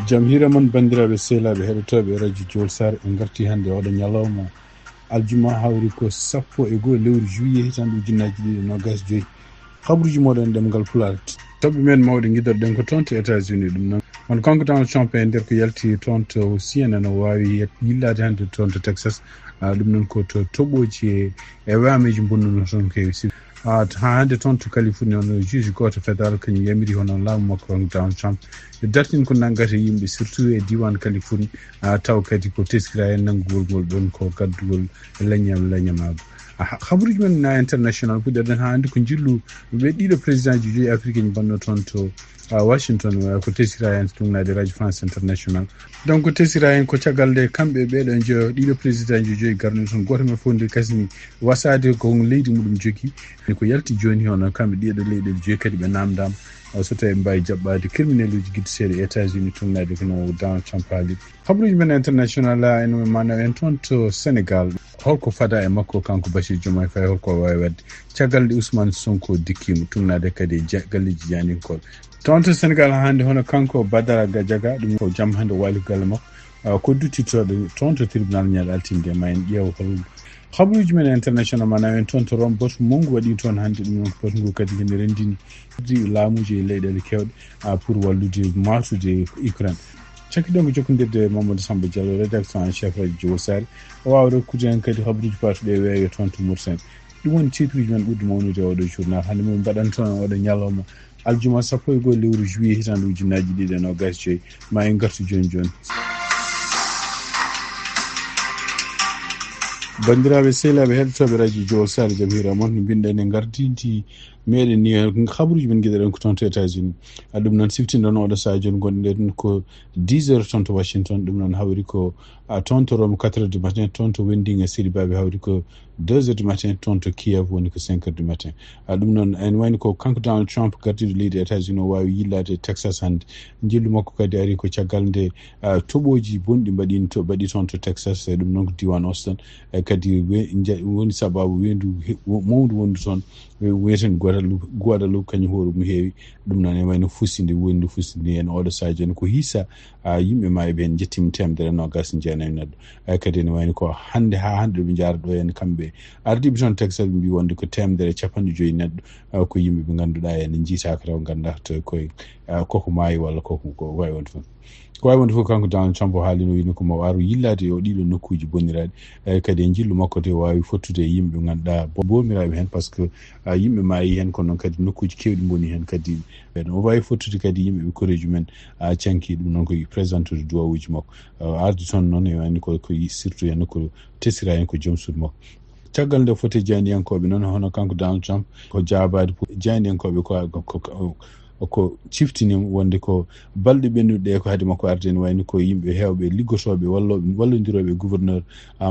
Jamhira man bandiraɓe sehlaɓe heɗotoɓe radio Juillet en garti hande oɗo ñalawma aljuma hawri ko 1 lewru juillet hitan ujunnaji 2025 habruji moɗon ɗemgal Pulaar toɓɓe men mawɗe guidoɗen ko toon to États-Unis ɗum noon on kanko Donald Trump e nder ko yalti toon to CNN o wawi yillade hande toon to Texas ɗum noon ko to toɓoji e wameji bonnuno toon kewi ha hande toon to Californie on juge goto fédéral kañum yamiri hono laamu makko Donald Trump e dartin ko nanggata yimɓe surtout e diwan Californie taw kadi ko teskira hen nanggugol ngol ɗon ko gaddugol leññamago habaruji men na international puɗɗerɗen ha hande ko jillu ɓe ɗiɗo président ji joyi afrique ji banno toon to Washington ko tesira hen tungnade radio France international donc ko tesira hen ko caggal nde kamɓe ɓeɗo jeeyo ɗiɗo président ji joyi garno toon goto men fof nde kasini wasade ko leydi muɗum jogui ko yalti joni hono kamɓe ɗiɗo leyɗele joyi kadi ɓe namdama so tawi mbawi jaɓɓade criminel uji guideseeɗe États-Unis tungnade kono Donald Trump haali habaruji men international en mana en toon to Sénégal holko fada e makko kanko Bachir Diomaye Faye holko wawi wadde caggal nde Ousmane Sonko dikkimo tungnade kadi e galleji janinkoɓe toon to Sénégal hande hono kanko Badara Gadiaga ɗum ko jaam hande wali galle makko ko duttitoɗo toon to tribunal ñal altinde ma en ƴeewa habaruji men international mana en toon to Rome boto mongu waɗi toon hande ɗum noon boto kadi kene rendini laamuji e leyɗele kewɗe pour wallude matude Ukraine cakkiɗon ko jokkodirde Mamadou Samba Diallo rédaction en chef radio Juillet o wawa rokkude hen kadi habaruji patuɗe e weeyo toon to Mauritanie ɗum woni titruji men ɓurɗo mawnude oɗo journal hande min mbaɗan toon oɗo ñalawma aljuma 1 lewru juillet hitande ujunnaji 2025 ma en gartu joni bandiraɓe sehlaɓe heɗotoɓe radio Juillet jaam hira moon no mbinoɗen e gardidi meɗen ni habaruji men guiɗoɗen ko toon to États-Unis ɗum noon siftinɗon oɗo saha joni gonɗen ko 10 heures toon to Washington ɗum noon hawri ko toon to Rome 4 heures du matin toon to Wending e Siribaɓe hawri ko 2 heures du matin toon to Kiev woni ko 5 heures du matin ɗum noon en wayni ko kanko Donald Trump gardiɗo leydi États-Unis o wawi yillade Texas hande jillu makko kadi ari ko caggal nde toɓoji bonɗi mbaɗi toon to Texas e ɗum noon ko diwan Austin kadi woni sababu wendu mawdu wondu toon wiyeten Guadalupe kañum hoore mum heewi ɗum noon e wayno fusinde wendu fusinde en oɗo saha joni ko hissa yimɓe maɓe hen jettima 129 neɗɗo kadi ene wayno ko hande ɗoɓe jara ɗo en kamɓe ardiɓe toon Texas ɓe mbi wonde ko 150 neɗɗo ko yimɓe ɓe ganduɗa ene jiitaka taw gandata koye koko maayi walla koko wawi wonde fof ko wawi wonde fof kanko Donald Trump o haalino wino ko mo aru yillade o ɗiɗo nokkuji bonniraɗe kadi e jillu makko te wawi fottude e yimɓe ɓe ganduɗa bomiraɓe hen par ce que yimɓe maayi hen kono noon kadi nokkuji kewɗi boni hen kadi o wawi fottude kadi yimɓe ɓe koreji men canki ɗum noon ko présentude duwawuji makko ardi toon noon e wayno ko surtout hen ko tesira hen ko joom suudu makko caggal nde foti jayniyankoɓe noon hono kanko Donald Trump ko jabade jayniyankoɓe ko ciftini wonde ko balɗe ɓennuɗe ko haade makko arde ne wayno ko yimɓe hewɓe liggotoɓe wallodiroɓe gouverneur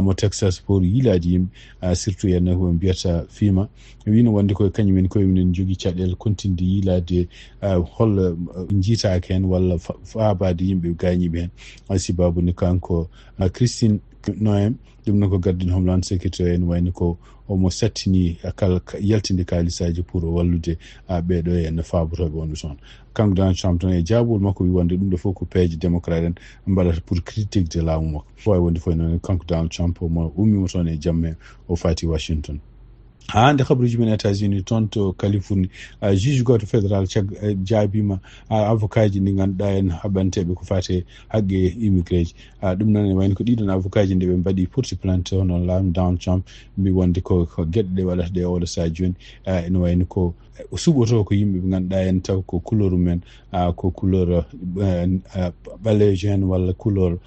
mo Texas pour yilade yimɓe surtout henna ko mbiyata FEMA wino wonde ko kañumen koyemen jogui caɗele continde yilade holla jiitaka hen walla faabade yimɓe gañiɓe hen sibabune kanko Christine Noem ɗum noon ko gardine Homeland Secretary en wayno ko omo sattini kala yaltinde kalisaji pour wallude ɓeɗo en fabotoɓe wonɓe toon kanko Donald Trump toon e jaabol makko wi wonde ɗum ɗo fof ko peeje démocrate en mbaɗata pour critique de laamu makko wawi wonde fof noon kanko Donald Trump omo ummima toon e jamme o fati Washington hande habaruji men États-Unis toon to Californie juge goto fédéral jaabima avocat ji ɗi ganduɗa en haɓanteɓe ko fate haqqe immigré ji ɗum noon e wayno ko ɗiɗon avocat ji nde ɓe mbaɗi porti plainte hono laamu Donald Trump mbi wonde ko gueɗe ɗe waɗata ɗe oɗo saha joni ene wayno ko suɓoto ko yimɓe ɓe ganduɗa en taw ko couleur men ko couleur ɓalejo hen walla couleur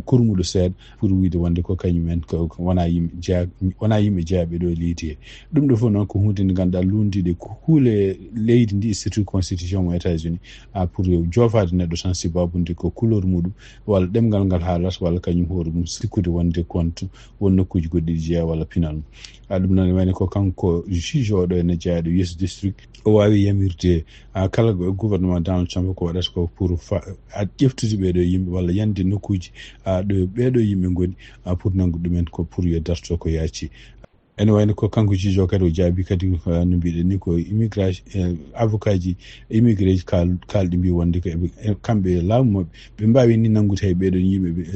kurmuɗo seeɗa pour wiide wonde ko kañumen wona yimɓe jeeyaɓe ɗo e leydi he ɗum ɗo fof noon ko hunde nde ganduɗa lundiɗe huule leydi ndi surtout constitution mo États-Unis pour jofade neɗɗo tan sibabunde ko couleur muɗum walla ɗemgal ngal haalata walla kañum hoore mum sikkude wonde compte won nokkuji goɗɗi jeeya walla pinal mum ɗum noon wayne ko kanko juge oɗo ene jeeyaɗo US district o wawi yamirde kala gouvernement Donald Trump ko waɗata ko pour ƴeftude ɓeɗo yimɓe walla yande nokkuji ɗo ɓeɗo yimɓe goni pour nangu ɗumen ko pour yo darto ko yaaci ene wayno ko kanko jijo kadi o jaabi kadi no mbiɗen ni ko immigration avocat ji immigré kalɗi mbi wonde ko kamɓe laamu maɓɓe ɓe mbawi ni nanngude hay ɓeɗon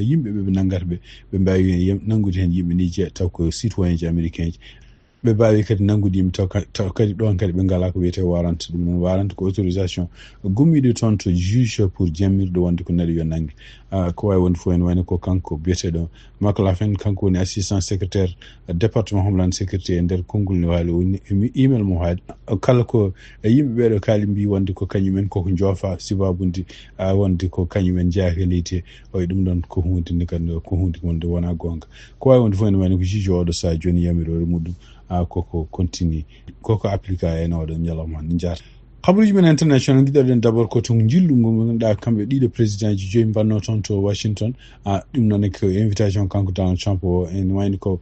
yimɓe ɓe nanggata ɓe mbawi nanngude hen yimɓe ni jeeya taw ko citoyen ji américain ji ɓe mbawi kadi nanngude yimɓe taw kadi ɗon kadi ɓe ngala ko wiyete warante ɗum noon warante ko autorisation gummiɗo toon to juge pour jammirde wonde ko neɗɗo yo nanggue ko wawi wonde fof ene wayno ko kanko biyeteɗo Maclafin kanko woni assistant secrétaire département homeland sécurité e nder konngol ne waali woni email mo haali kala ko yimɓe ɓeɗo kaali mbi wonde ko kañumen koko joofa sibabude wonde ko kañumen jeeyaka leydi oye ɗum ɗon ko hunde nde kadi ko hunde wonde wona gonga ko wawi wonde fof ene wayno ko juge oɗo sa joni yamirore muɗum koko continue koko applica en oɗon ñalawma hande jarata habaruji men international giɗoɗen d' abord ko to jillu ngo ganduɗa kamɓe ɗiɗo président ji joyi mbanno toon to Washington ɗum noon ko invitation kanko Donald Trump o ene wayno ko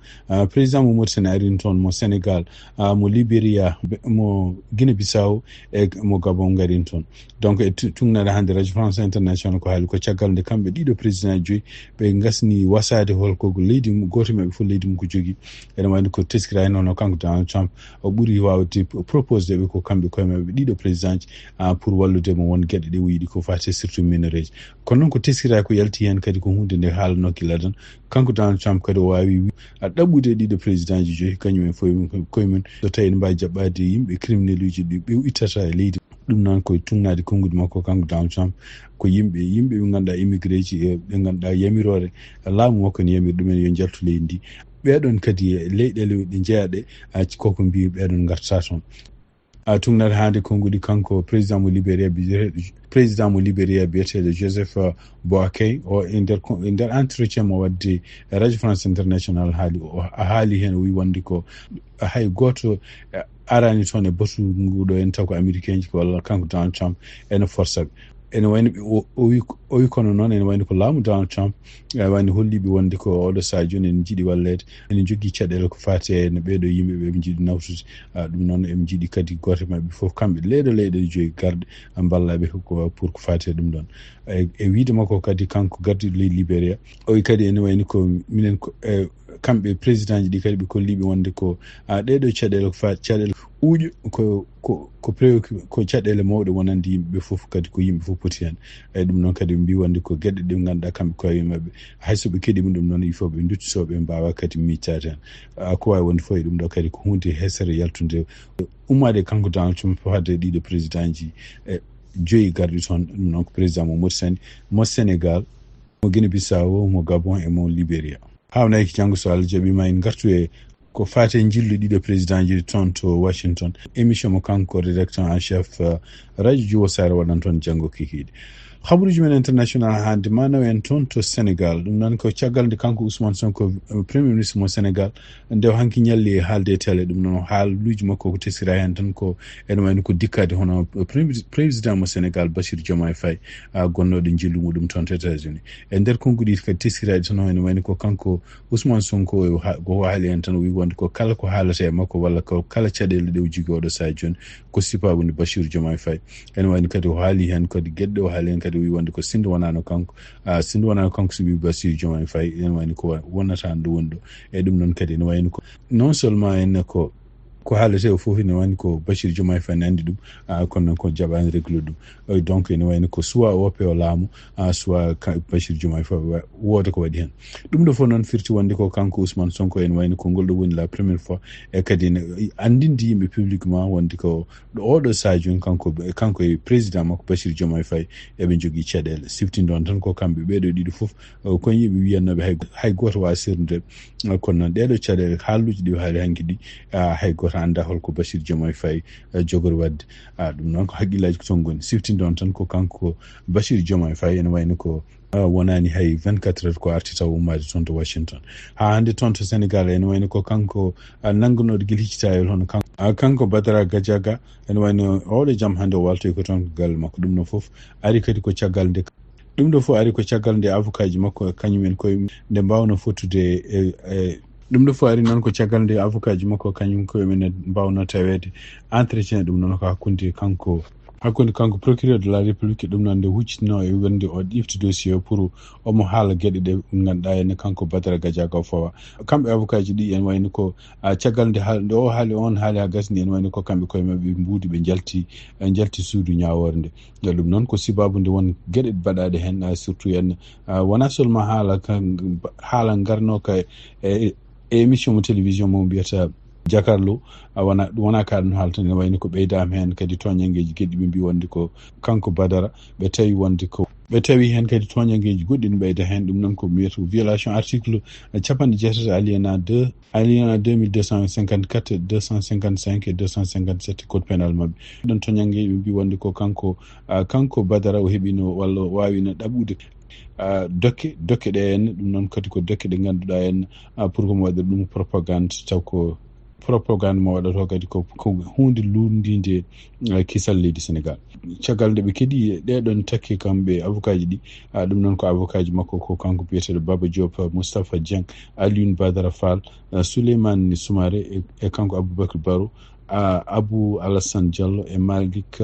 président mo Mauritanie arini toon mo Sénégal mo Libéria mo Guinée Bissau e mo Gabon garini toon donc e tungnaɗe hannde radio France international ko haali ko caggal nde kamɓe ɗiɗo président joyi ɓe gasni wasade holko leydi goto maɓɓe fof leydi mum ko jogui ene wayno ko teskira noon kanko Donald Trump o ɓuuri wawde propose ɓe ko kamɓe koye maɓɓe ɗiɗo président pour wallude mo won gueɗe ɗe wiiɗi ko fati surtout minereji kono noon ko teskira ko yalti hen kadi ko hunde nde haalano kiladan kanko Donald Trump kadi o wawi ɗaɓɓude ɗiɗo président ji joyi kañumen fof koyemen so tawi ne mbawi jaɓɓade yimɓe criminel uji ɗi ɓe ittata e leydi ɗum noon koye tugnade konngude makko kanko Donald Trump ko yimɓe ɓe ganduɗa immigré ji ɓe ganduɗa yamirore laamu makko ne yamiri ɗumen yo jaltu leydi ndi ɓeɗon kadi leyɗele ɗe jeeyaɗe koko mbi ɓeɗon gartata toon tugnade hande konngudi kanko président mo Libéria biyeteɗo Joseph Boakai o e nder entretien mo wadde radio France international haali hen o wi wonde ko hay goto arani toon e batu nguɗo en taw ko américain ji walla kanko Donald Trump ene forsaɓe ene wayno o wi kono noon ene wayno ko laamu Donald Trump wayno holliɓe wonde ko oɗo saha joni en jiiɗi wallede ene jogui caɗele ko fati e no ɓeɗo yimɓeɓe ɓe jiiɗi nawtude ɗum noon eɓe jiiɗi kadi goto mabɓe foof kamɓe leyɗele joyi garɗe ballaɓe pour ko fati e ɗum ɗon e wiide makko kadi kanko gardiɗo leydi Libéria o wi kadi ene wayno ko minen kamɓe président ji ɗi kadi ɓe kolliɓe wonde ko ɗeɗo caɗele ko fati caɗele uƴo ko caɗele mawɗe wonande yimɓeɓe foof kadi ko yimɓe foof poti hen eyi ɗum noon kadi ɓe mbi wonde ko gueɗe ɗe ganduɗa kamɓe koye mabɓe haysoɓe keeɗima ɗum noon il faut ɓe duttitoɓe mbawa kadi miccade hen ko wawi wonde fof e ɗum ɗo kadi ko hunde hesere yaltude ummade kanko Donald Trump hadde ɗiɗo président ji joyi garɗi toon ɗum noon ko président mo Mauritanie mo Sénégal mo Guinée Bissau mo Gabon e mo Libéria hawnayki janggo so Allah jaaɓima en gartu e ko fate jillu ɗiɗo président ji toon to Washington émission mo kanko rédacteur en chef radio Juillet Sare waɗan toon janggo kikiɗe habaruji men international hande manaw en toon to Sénégal ɗum noon ko caggal nde kanko Ousmane Sonko premier ministre mo Sénégal nde hanki ñalli e haalde e télé ɗum noon haaluji makko ko teskira hen tan ko ene wayno ko dikkade hono président mo Sénégal Bassirou Diomaye Faye gonnoɗo jillu muɗum toon to États-Unis e nder konngudi kadi teskiraɗe tan ene wayno ko kanko Ousmane Sonko ko haali hen tan wi wonde ko kala ko haalata e makko walla ko kala caɗele ɗe o jogui oɗo saha joni ko sipaɓude Bassirou Diomaye Faye ene wayno kadi o haali hen kadi gueɗɗe o haali hen kadi wi wonde ko sinde wonano kanko so wi Bassirou Diomaye Faye ene wayno ko wonata ɗo woni ɗo e ɗum noon kadi ene wayno ko non seulement enne ko haalete o fof ene wayno ko Bassirou Diomaye Faye ne andi ɗum kono noon ko jaɓani réglude ɗum donc ene wayno ko soit woppe o laamu soit Bassirou Diomaye Faye wooda ko waɗi hen ɗum ɗo fof noon firti wonde ko kanko Ousmane Sonko ene wayno ko ngol ɗo woni la première fois e kadi ene andinde yimɓe publiquement wonde ko ɗo oɗo saha joni kanko e président makko Bassirou Diomaye Faye eɓe jogui caɗele siftinde on tan ko kamɓe ɓeɗo ɗiɗi foof kon yimɓe wiyannoɓe hay goto wawa sirnude kono noon ɗeɗo caɗele haalluji ɗi haali hanki ɗi hay goto anda holko Bassirou Diomaye Faye jogori wadde ɗum noon ko haqqillaji ko toon goni siftinde on tan ko kanko Bassirou Diomaye Faye ene wayno ko wonani hay 24 heures ko arti taw ummade toon to Washington ha hande toon to Sénégal ene wayno ko kanko nangunoɗo guila hiccitayol hono kanko Badara Gadiaga ene wayno oɗo jaam hande o waltoy ko toon ko galle makko ɗum ɗo foof ari kadi ko caggal nde avocat ji makko kañumen koye nde mbawno fottude ɗum ɗo fof ari noon ko caggal nde avocat ji makko kañum koyemen mbawno tawede entretien ɗum noon ko hakkude kanko hakkunde kanko procureur de la république ɗum noon nde huccitino e wonde o ɗifti dossier o pour omo haala gueɗe ɗe ganduɗa henne kanko Badara Gadiaga o fawa kamɓe avocat ji ɗi en wayno ko caggal nde o haali on haali ha gasni en wayno ko kamɓe koye mabɓe mbuudi ɓe jalti suudu ñawore nde ɗum noon ko sibabu nde won gueɗe baɗaɗe hen surtout en wona seulement haala garnoka e émission mo télévision mo mbiyata jakarlo wona ka ɗum haalta ne wayni ko ɓeydama hen kadi toñangueji gueɗɗi ɓe mbi wonde ko kanko Badara ɓe tawi hen kadi toñangueji goɗɗi ne ɓeyda hen ɗum noon ko wiyata violation article capanɗe jeetati alinéa 2254 255 et 257 code pénal mabɓe ɗon toñangueji ɓe mbi wonde ko kanko Badara o heeɓino walla wawino ɗaɓude dokke ɗe henna ɗum noon kadi ko dokke ɗe ganduɗa henna pour ko mo waɗa ɗum propagande taw ko propagande mo waɗato kadi ko hunde lundide kisal leydi Sénégal caggal nde ɓe keeɗi ɗeɗon takki kamɓe avocat ji ɗi ɗum noon ko avocat ji makko ko kanko biyeteɗo Baba Diop, Moustapha Dieng, Alioune Badara Fall, Souleymane Soumaré e kanko Aboubacar Barrow, Abou Alassane Diallo e Malick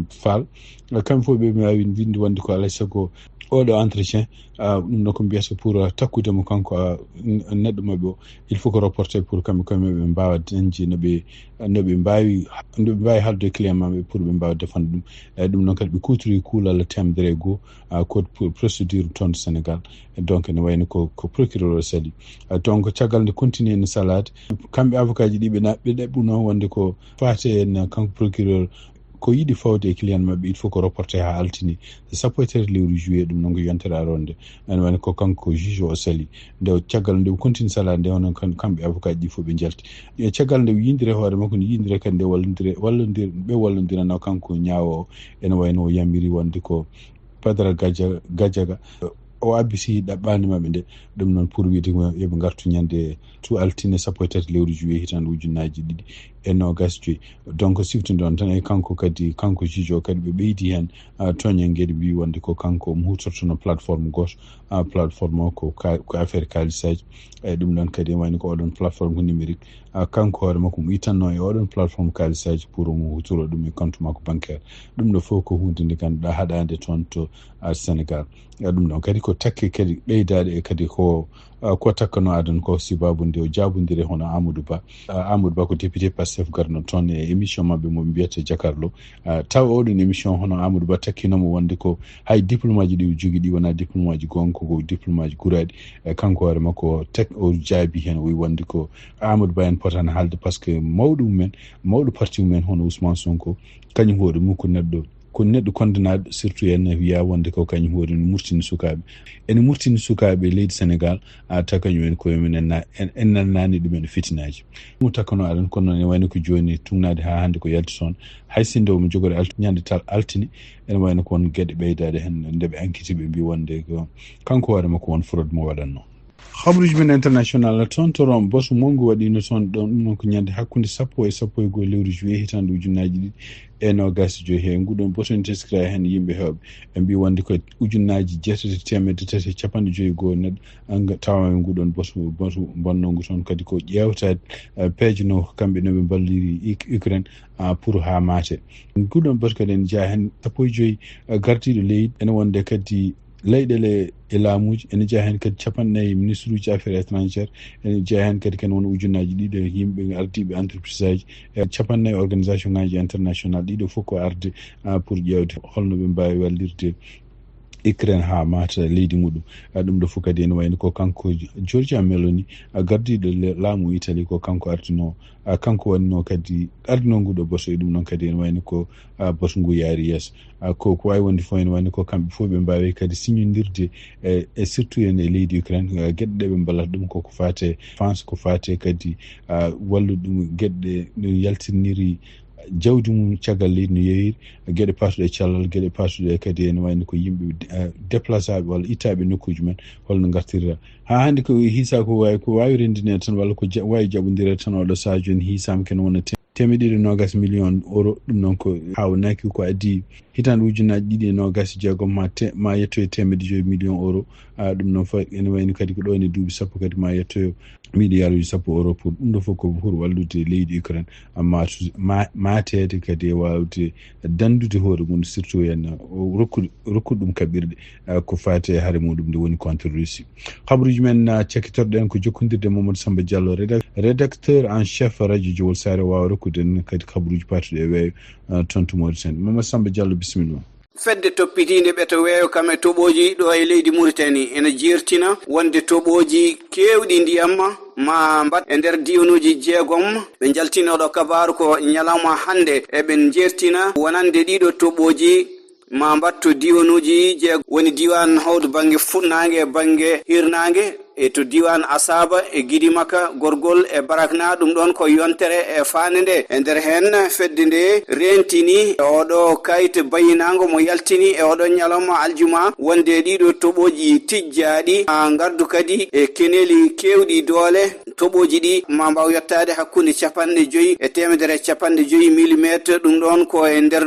Fall kamɓe fof ɓe wawi winde wonde ko alay saago oɗo entretien ɗum noon ko mbiyata pour takkudemo kanko neɗɗo mabɓe o il faut que reporté pour kamɓe koyemumen ɓe mbawa dañde noɓe mbawi haldude client mabɓe pour ɓe mbawa defande ɗum ɗum noon kadi ɓe kutori kuulal temedere e goho code procédure toon Sénégal donc ne wayno ko procureur o sali donc caggal nde continue no salade kamɓe avocat ji ɗi ɓe ɗeɓɓuno wonde ko fate en kanko procureur ko yiɗi fawde e client mabɓe il faut ko reporté ha altini sappo e tati lewru juillet ɗum noon ko yontere aronde ene wayno ko kanko juge o sali nde caggal nde continue salade nde onon kamɓe avocat ji ɗi fof ɓe jalti e caggal nde yindire hoore makko ne yindire kadi nde wallodirano kanko ñaawo o ene wayno o yamiri wonde ko Badara Gadiaga o abbisi ɗaɓɓande mabɓe nde ɗum noon pour wiide yoɓe gartu ñande to altine sappo e tati lewru juillet hitande ujunnaji ɗiɗi e nogas joyyi donc siftinde on tan e kanko juge o kadi ɓe ɓeydi hen toñangueɗe mbi wonde ko kanko mo hutortono plateforme goto plateforme o ko affaire kalisaji eyyi ɗum ɗon kadi wayno ko oɗon plateforme ko numérique kanko hoore makko mo itanno e oɗon plateforme kalisaji pour mo hutoro ɗum e compte makko bancaire ɗum ɗo fof ko hunde nde ganduɗa haɗade toon to Sénégal ɗum ɗon kadi ko takke kadi ɓeydade e kadi ko takkano adon ko sibabu nde o jabodiri hono Amadou Ba ko député Pastef garno toon e émission mabɓe mo mbiyata jakarlo taw oɗon émission hono Amadou Ba takkinomo wonde ko hay diplôme aji ɗi jogui ɗi wona diplôme aji gonga ko diplôme aji guraɗi kanko hoore makko o jaabi hen o wi wonde ko Amadou Ba en potano haalde par ce que mawɗo parti mumen hono Ousmane Sonko kañum hoore mum ko neɗɗo condamnaɗo surtout en wiya wonde ko kañum hoore ene murtini sukaɓe leydi Sénégal taw kañum en koyemen en nannani ɗumen fitinaji mo takkano aɗon kono noon e wayno ko joni tugnade ha hande ko yalti toon hay sinde omo jogori ñande tal altini ene wayno ko won gueɗe ɓeydade hen ndeɓe enquête ɓe mbi wonde ko kanko hoore makko won fraude mo waɗanno habruji men international toon to Rome boso mongo waɗino toon ɗon ɗum noon ko ñande hakkude sappo e goho lewru juillet hitande ujunnaji ɗiɗi e nogas joyi he nguɗon boton teskira hen yimɓe hewɓe ɓe mbi wonde ko ujunnaji 8,350 neɗɗo tawa nguɗon boso bonnongu toon kadi ko ƴewtade peeje no kamɓe noɓe balliri Ukraine pour ha maate nguɗon boto kadi en jaa hen 15 gardiɗo leydi ene wonde kadi leyɗele e laamuji ene jeeya hen kadi 40 ministre uji affaires étrangére ene jeeya hen kadi ken won ujunnaji ɗiɗo yimɓe ardiɓe entreprise aji e 40 organisation ngaji international ɗiɗo fof ko arde pour ƴewde holno ɓe mbawi wallirde Ukraine ha mata leydi muɗum ɗum ɗo fof kadi ene wayno ko kanko Giorgia Meloni gardiɗo laamu Italie ko kanko ardino kanko wonno kadi ardino nguɗo boso e ɗum noon kadi ene wayno ko boso ngu yaari yeeso ko wawi wonde fof ene wayno ko kamɓe fof ɓe mbawi kadi signodirde e surtout en e leydi Ukraine gueɗe ɗe ɓe ballata ɗum koko fate France ko fate kadi wallude ɗum gueɗe no yaltiniri jawdi mum caggal leydi no yeeyiri gueɗe patuɗe e cellal gueɗe patuɗe kadi ene wayno ko yimɓe déplaçaɓe walla ittaɓe nokkuji men holno gartirta ha hande ko hiisa ko wawi rendine tan walla ko wawi jaɓodirede tan oɗo saaha joni hiisama ken wona temedere nogas million euro dum non ko hawnaki ko adi hitan ujuna didi nogas jego ma yetto temedere million euro dum non fa en wayni kadi ko do ni dubi sappo kadi ma yetto milliard sappo euro pour dum do foko pour wallude leydi Ukraine amma matede kadi wawde dandude hoore mun surtout en rokkudum kabirde ko fate hare mudum de woni contre Russie khabruji men cekitorden ko jokkondirde Mamadou Samba Diallo rédacteur en chef radio Juillet sare wa rokkuden kadi khabruji partude we tontu Mauritanie Mamadou Samba Diallo bismillah fedde toppitinde ɓe to weeyo kame toɓoji ɗo e leydi Mauritanie ene jirtina wonde toɓoji kewɗi ndiyamma ma mbat e nder diwanuji jeegom ɓe jaltinoɗo kabaru ko ñalawma hande eɓen jertina wonande ɗiɗo toɓoji ma mbatto diwanuji jeego woni diwan hawdu banggue funnangue e banggue hirnangue e to diwan asaba e gidimaka gorgol e barakna ɗum ɗon ko yontere e fande nde e nder hen fedde nde rentini oɗo kayit bayinago mo yaltini e oɗo ñalawma aljuma wonde ɗiɗo toɓoji tijjaɗi ha gardu kadi e keneli kewɗi doole toɓoji ɗi ma mbaw yettade hakkude 50 e 150 millimétre ɗum ɗon ko e nder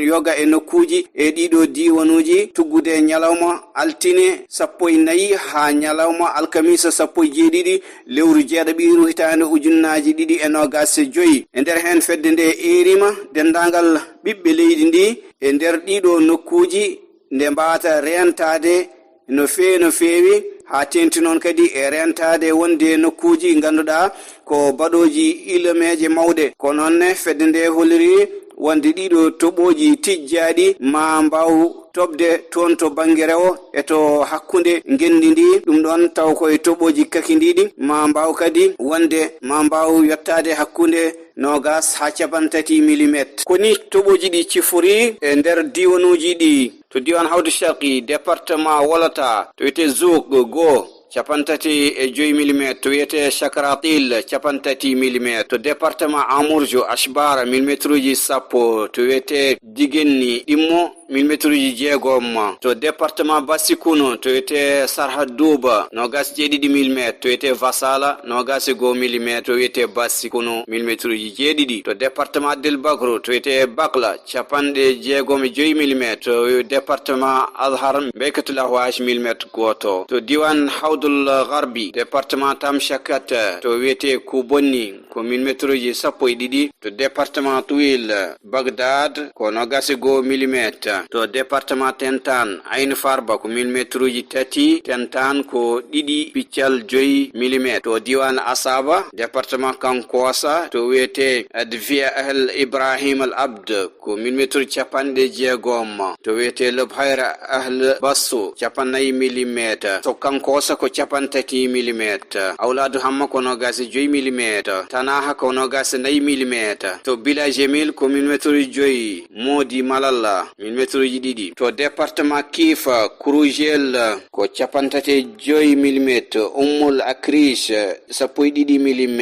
yoga e nokkuji e ɗiɗo diwanuji tuggude ñalawma altine 14 ha ñalawma alkamisa 17 lewru jeeɗiɗi hitande ujunnaji 2025 e nder hen fedde nde erima dendagal ɓiɓɓe leydi ndi e nder ɗiɗo nokkuji nde mbata rentade no feewi ha tenti noon kadi e rentade wonde nokkuji ganduɗa ko baɗoji ilemeje mawɗe ko noonne fedde nde holliri wonde ɗiɗo toɓoji tijjaɗi ma mbaw tobde toon to banggue rewo e to hakkude gendi ndi ɗum ɗon taw koye toɓoji kakidiɗi ma mbaw kadi wonde ma mbaw yettade hakkude nogas ha 30 millimétre koni toɓoji ɗi cifori e nder diwanuji ɗi to diwan hawdu sharqi département wolata to wiyete zouk go 35 mm to wiyete Chakratil 30 mm to département Amurjo Ashbara millimétre sappo to wiyete Digenni Immo millimétre jeegom to département Basikuno to wiyete Sarhadouba nogas 7 mm to wiyete Vassala nogas 1 mm to wiyete Basikuno millimétre jeeɗiɗi to département Del Bagro to wiyete Bakla 5 mm to département Azhar Bekatula Hwash millimétre goto to diwan Hawdul Gharbi département Tamshakat to wiyete Kubonni ko millimétre 12 to département Tuil Bagdad ko nogas 1 mm to département Tentan Ain Farba ko millimétre 3 Tentan ko 2.5 mm to diwan Asaba département Kankosa to wiyete Advia Ahl Ibrahim Al Abd ko millimétre 60 to wiyete Lobhaira Ahl Basso 40 mm to Kankosa ko 30 mm Awladu Hamma ko nogas 5 mm Tanaha ko nogas 9 mm to Bila Jamil ko millimétre 5 Modi Malala millimétre ɗiɗi to département Kifa Kurujel ko 35 mm Ummul Akrish 12 mm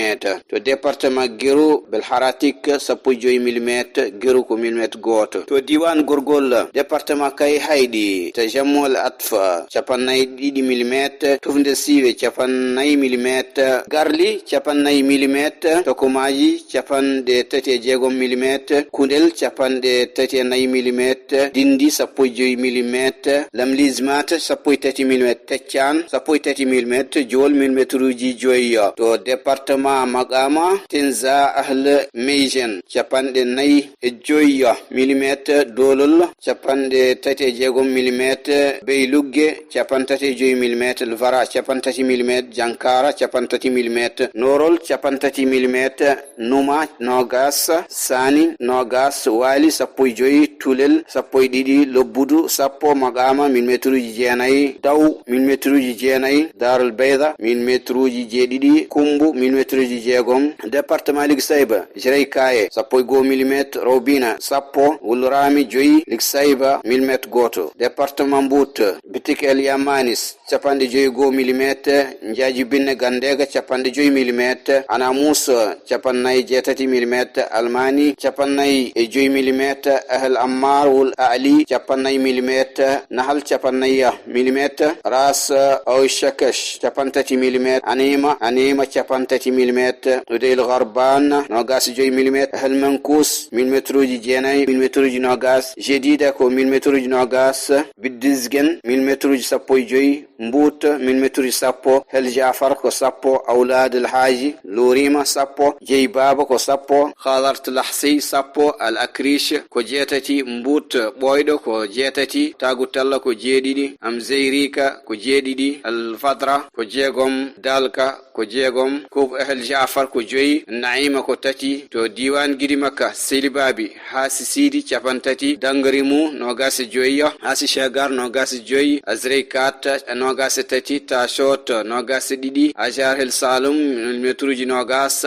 to département Gero Belharatik 15 mm Gero ko millimétre goto to diwan Gorgol département Kay Haydi to Jammol Atfa 2 mm Tufnde Siwe 4 mm Garli 4 mm to Komaji 36 mm Kundel 34 mm Dindi 15 mm Lamlizmat 13 mm Techan 13 mm Jol millimétre joyo to département Magama Tenza Ahl Mejen 4 mm Dolol 36 mm Beylugge 35 mm Lvara 30 mm Jankara 30 mm Norol 30 mm Numa Nogas Sani Nogas Wali 15 Tulel 12 Lobbudu sappo Magama millimétre jeenayi Daw millimétre jeenayi Darul Bayda millimétre jeeɗiɗi Kumbu millimétre jeegom département Ligsayba Jirey Kaye 1 mm Robina sappo Wulrami joyi Ligsayba millimétre goto département Mbout Bitik El Yamanis 51 mm Njaaji Binne Gandega 5 mm Ana Musa ros capannay jetati millimetre almani capannay e 5 millimetre ahal ammar wal ali capannay millimetre nahal capannay millimetre ras aw shakash capantati millimetre anima capantati millimetre udayl gharban nogas 5 millimetre ahal mankus millimetre ji jenay millimetre ji nogas jedida ko millimetre ji nogas bidizgen millimetre ji sappo joyi mbut millimetre ji sappo hel jafar ko sappo awlad al haji lorima sappo jey baba ko sappo khadart lahsi sappo al akrish ko jetati mbut boydo ko jetati tagutalla ko jedidi am zeyrika ko jedidi al fadra ko jegom dalka ko jegom ko hel jafar ko joyi naima ko tati to diwan gidi makka selibabi hasi sidi capantati dangarimu nogas joyi hasi shagar nogas joyi azreikat nogas tati tashot nogas didi ajar hel salum millimetruji nogas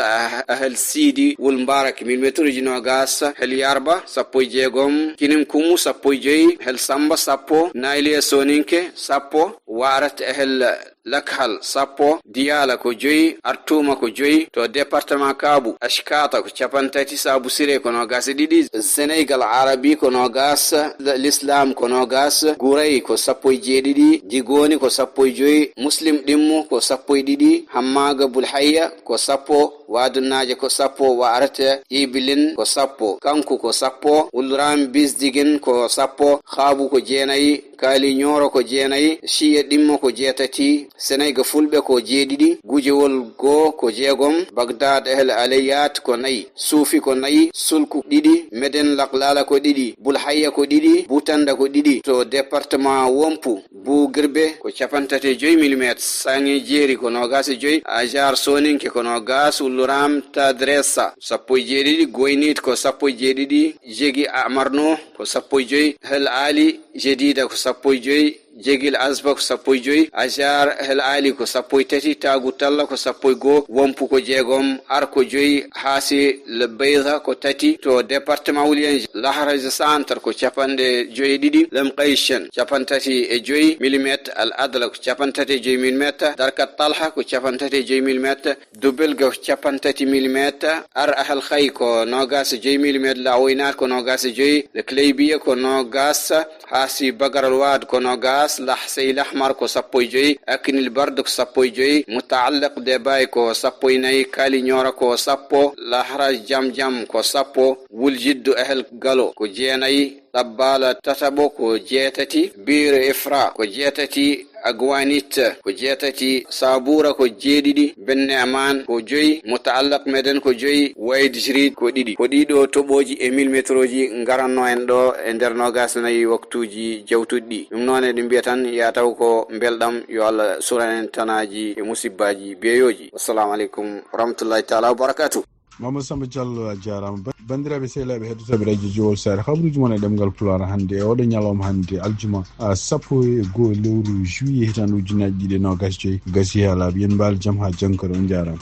ahel sidi wul mbarak millimetruji nogas hel yarba sappo jegom kinim kumu sappo joyi hel samba sappo naili soninke sappo warat ahel lakhal sappo diala ko joyi artuma ko joyi to département kabu ashkata ko capantati sabu sire ko nogas didi senegal arabi ko nogas l'islam ko nogas guray ko sappo jedidi digoni ko sappo joyi muslim dimmu ko sappo didi hammaga bulhayya ko sappo wadunaje ko sappo warata ibilin ko sappo kanku ko sappo ulram bisdigin ko sappo khabu ko jenayi kali nyoro ko jenayi shiye dimmo ko jetati senayga fulbe ko jedidi gujewol go ko jegom bagdad ehel aliyat ko nayi sufi ko nayi sulku didi meden laqlala ko didi bulhayya ko didi butanda ko didi to département wompu bu girbe ko capantate 5 mm sangi jeri ko nogas joy ajar soninke ko nogas luram tadressa sappo jedidi goynit ko sappo jedidi jegi amarno ko sappo joy hel ali jedida ko sappo joy jegil azba ko sappo joy ajar hel ali ko sappo tati tagu talla ko sappo go wompu ko jegom ar ko joy hasi le bayda ko tati to département wulien laharaj centre ko capande joy didi lam qayshan capantati e joy millimetre al adla ko capantati joy millimetre darkat talha ko capantati joy millimetre dubel go capantati millimetre ar ahal khay ko nogas joy millimetre la winat ko nogas joy le claybiya ko nogas hasi bagaral wad ko nogas لحسي الأحمر كو سابوي جوي أكن البرد كو سابوي جوي متعلق دباي كو سابوي ناي كالي نيورا كو سابو لحراج جام جام كو سابو والجد أهل قالو كو جيناي طبالة تتبو كو جيتتي بير إفرا كو جيتتي أقوانيت كو جيتتي صابورة كو جيدي بالنعمان كو جوي متعلق مدن كو جوي وايد جريد كو ديدو توبوجي إميل متروجي نغرانو اندو اندرنو غاسناي وقتوجي جوتودي نمنوني دمبيتان ياتاو كو مبلدام يوالا سوران تناجي مصيباجي بيوجي والسلام عليكم ورحمة الله تعالى وبركاته Mama Samba Diallo jaram bandiraɓe sehlaɓe heddotoɓe radio Juwol Sare habruji mon e ɗemgal Pulaar hannde oɗo ñalawma hannde aljuma 11 lewru juillet hitan ujunaji 2025 gasi ha laaɓi yen mbal jaam ha jankore on jarama.